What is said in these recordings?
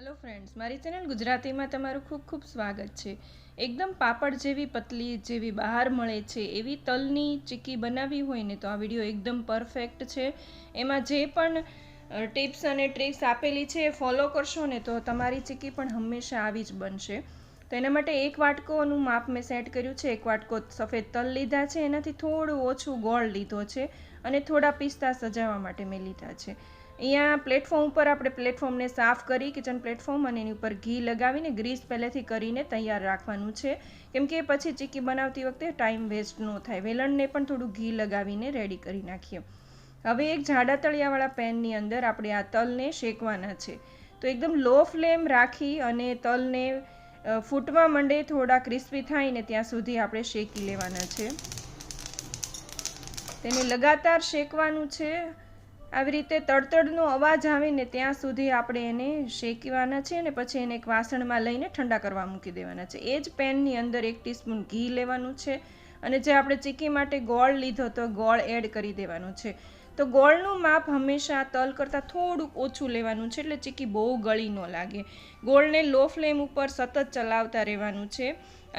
Hello friends, મારી channel ગુજરાતીમાં તમારું ખૂબ ખૂબ સ્વાગત છે. એકદમ પાપડ જેવી પતલી જેવી બહાર મળે છે એવી તલની ચીક્કી બનાવવી હોય ને તો આ વિડીયો એકદમ પરફેક્ટ છે. એમાં જે પણ ટિપ્સ અને ટ્રિક્સ આપેલી છે એ ફોલો કરશો ને તો તમારી ચીક્કી પણ હંમેશા આવી જ બનશે. તો એના માટે એક વાટકોનું માપ મેં સેટ કર્યું છે. એક વાટકો સફેદ તલ લીધા છે, એનાથી થોડું ઓછું ગોળ લીધો છે અને થોડા પિસ્તા સજાવવા માટે મેં લીધા છે. અહીંયા પ્લેટફોર્મ ઉપર આપણે પ્લેટફોર્મને સાફ કરી કિચન પ્લેટફોર્મ અને એની ઉપર ઘી લગાવીને ગ્રીસ પહેલેથી કરીને તૈયાર રાખવાનું છે, કેમ કે પછી ચીક્કી બનાવતી વખતે ટાઈમ વેસ્ટ ન થાય. વેલણને પણ થોડું ઘી લગાવીને રેડી કરી નાખીએ. હવે એક જાડા તળિયાવાળા પેનની અંદર આપણે આ તલને શેકવાના છે. તો એકદમ લો ફ્લેમ રાખી અને તલને ફૂટવા માંડે, થોડા ક્રિસ્પી થાય ને ત્યાં સુધી આપણે શેકી લેવાના છે. તેને લગાતાર શેકવાનું છે. આવી રીતે તડતડનો અવાજ આવે ને ત્યાં સુધી આપણે એને શેકવાના છે અને પછી એને એક વાસણમાં લઈને ઠંડા કરવા મૂકી દેવાના છે. એ જ પેનની અંદર 1 ટીસ્પૂન ઘી લેવાનું છે અને જે આપણે ચીક્કી માટે ગોળ લીધો તો ગોળ એડ કરી દેવાનું છે. તો ગોળનું માપ હંમેશા તલ કરતાં થોડુંક ઓછું લેવાનું છે, એટલે ચીક્કી બહુ ગળી ન લાગે. ગોળને લો ફ્લેમ ઉપર સતત ચલાવતા રહેવાનું છે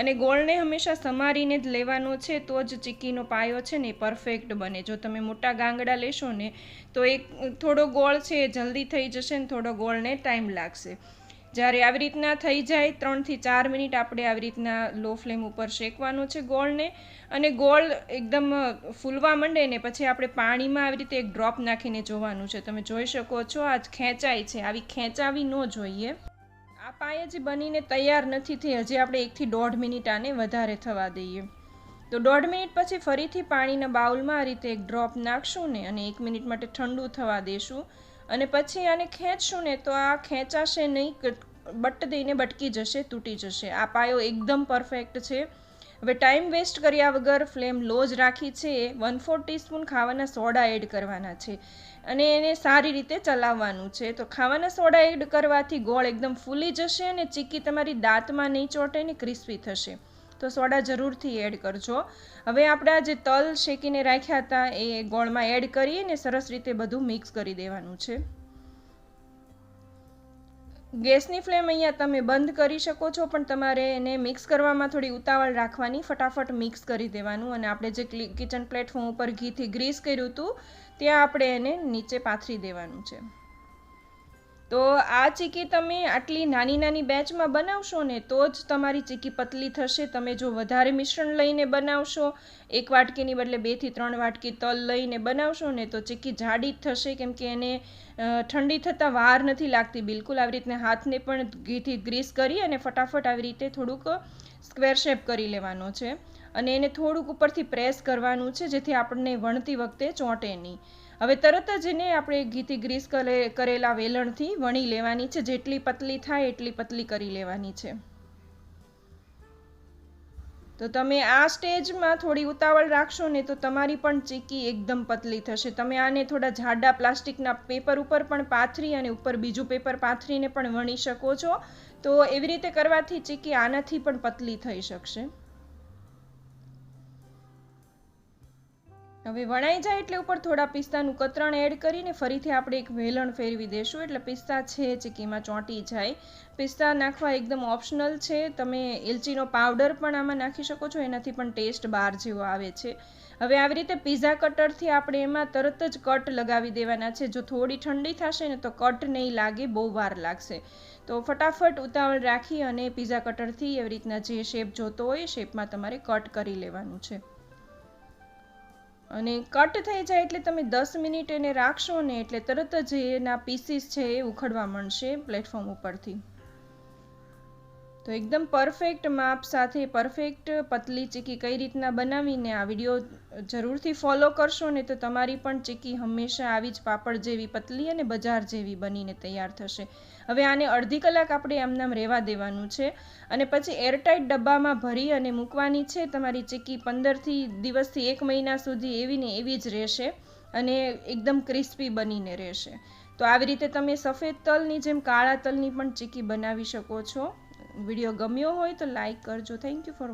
અને ગોળને હંમેશા સમારીને જ લેવાનો છે, તો જ ચીક્કીનો પાયો છે ને એ પરફેક્ટ બને. જો તમે મોટા ગાંગડા લેશો ને તો એક થોડો ગોળ છે એ જલ્દી થઈ જશે ને થોડો ગોળને ટાઈમ લાગશે. જ્યારે આવી રીતના થઈ જાય 3 થી 4 મિનિટ આપણે આવી રીતના લો ફ્લેમ ઉપર શેકવાનો છે ગોળને. અને ગોળ એકદમ ફૂલવા માંડે ને પછી આપણે પાણીમાં આવી રીતે એક ડ્રોપ નાખીને જોવાનું છે. તમે જોઈ શકો છો આ ખેંચાય છે, આવી ખેંચાવી ન જોઈએ. આ પાય હજી બનીને તૈયાર નથી થઈ, હજી આપણે 1 થી 1.5 મિનિટ આને વધારે થવા દઈએ. તો 1.5 મિનિટ પછી ફરીથી પાણીના બાઉલમાં આ રીતે એક ડ્રોપ નાખશું ને અને 1 મિનિટ માટે ઠંડુ થવા દેશું અને પછી આને ખેંચશું ને તો આ ખેંચાશે નહીં, બટ દઈને બટકી જશે, તૂટી જશે. આ પાયો એકદમ પરફેક્ટ છે. હવે ટાઈમ વેસ્ટ કર્યા વગર ફ્લેમ લો જ રાખી છે. 1/4 ટીસ્પૂન ખાવાના સોડા એડ કરવાના છે અને એને સારી રીતે ચલાવવાનું છે. તો ખાવાના સોડા એડ કરવાથી ગોળ એકદમ ફૂલી જશે અને ચીક્કી તમારી દાંતમાં નહીં ચોંટે ને ક્રિસ્પી થશે. તો સોડા જરૂરથી એડ કરજો. હવે આપણે જે તલ શેકીને રાખ્યા હતા એ ગોળમાં એડ કરીને સરસ રીતે બધું મિક્સ કરી દેવાનું છે. ગેસની ફ્લેમ અહીંયા તમે બંધ કરી શકો છો, પણ તમારે એને મિક્સ કરવામાં થોડી ઉતાવળ રાખવાની. ફટાફટ મિક્સ કરી દેવાનું અને આપણે જે કિચન પ્લેટફોર્મ ઉપર ઘીથી ગ્રીસ કર્યું હતું ત્યાં આપણે એને નીચે પાથરી દેવાનું છે. તો આ ચીક્કી તમે આટલી નાની નાની બેચમાં બનાવશો ને તો જ તમારી ચીક્કી પતલી થશે. તમે જો વધારે મિશ્રણ લઈને બનાવશો, 1 વાટકીની બદલે 2 થી 3 વાટકી તલ લઈને બનાવશો ને તો ચીક્કી જાડી જ થશે, કેમ કે એને ઠંડી થતાં વાર નથી લાગતી બિલકુલ. આવી રીતે હાથને પણ ઘીથી ગ્રીસ કરી અને ફટાફટ આવી રીતે થોડુંક સ્ક્વેર શેપ કરી લેવાનો છે અને એને થોડુંક ઉપરથી પ્રેસ કરવાનું છે જેથી આપણને વણતી વખતે ચોંટે નહીં. હવે તરત જ એને આપણે ઘીથી ગ્રીસ કરેલા વેલણથી વણી લેવાની છે. જેટલી પતલી થાય એટલી પતલી કરી લેવાની છે. તો તમે આ સ્ટેજમાં થોડી ઉતાવળ રાખશો ને તો તમારી પણ ચીક્કી એકદમ પતલી થશે. તમે આને થોડા જાડા પ્લાસ્ટિકના પેપર ઉપર પણ પાથરી અને ઉપર બીજું પેપર પાથરીને પણ વણી શકો છો. તો એવી રીતે કરવાથી ચીક્કી આનાથી પણ પતલી થઈ શકશે. હવે વણાઈ જાય એટલે ઉપર થોડા પિસ્તાનું કતરણ એડ કરીને ફરીથી આપણે એક વેલણ ફેરવી દઈશું, એટલે પિસ્તા છે ચીક્કીમાં ચોંટી જાય. પિસ્તા નાખવા એકદમ ઓપ્શનલ છે. તમે એલચીનો પાવડર પણ આમાં નાખી શકો છો, એનાથી પણ ટેસ્ટ બહાર જેવો આવે છે. હવે આવી રીતે પીઝા કટરથી આપણે એમાં તરત જ કટ લગાવી દેવાના છે. જો થોડી ઠંડી થશે ને તો કટ નહીં લાગે, બહુ વાર લાગશે. તો ફટાફટ ઉતાવળ રાખી અને પીઝા કટરથી એવી રીતના જે શેપ જોતો હોય એ શેપમાં તમારે કટ કરી લેવાનું છે. અને કટ થઈ જાય એટલે તમે 10 મિનિટ એને રાખશો ને એટલે તરત જ એના પીસીસ છે એ ઉખડવા માંડશે પ્લેટફોર્મ ઉપરથી. તો એકદમ પરફેક્ટ માપ સાથે પરફેક્ટ પતલી ચીક્કી કઈ રીતના બનાવીને આ વિડીયો જરૂરથી ફોલો કરશો ને તો તમારી પણ ચીક્કી હંમેશા આવી જ પાપડ જેવી પતલી અને બજાર જેવી બનીને તૈયાર થશે. હવે આને અડધી કલાક આપણે આમનામ રહેવા દેવાનું છે અને પછી એરટાઇટ ડબ્બામાં ભરી અને મૂકવાની છે. તમારી ચીક્કી 15 દિવસથી 1 મહિના સુધી એવી ને એવી જ રહેશે અને એકદમ ક્રિસ્પી બનીને રહેશે. તો આવી રીતે તમે સફેદ તલની જેમ કાળા તલની પણ ચીક્કી બનાવી શકો છો. વિડીયો ગમ્યો હોય તો લાઈક કરજો. Thank you for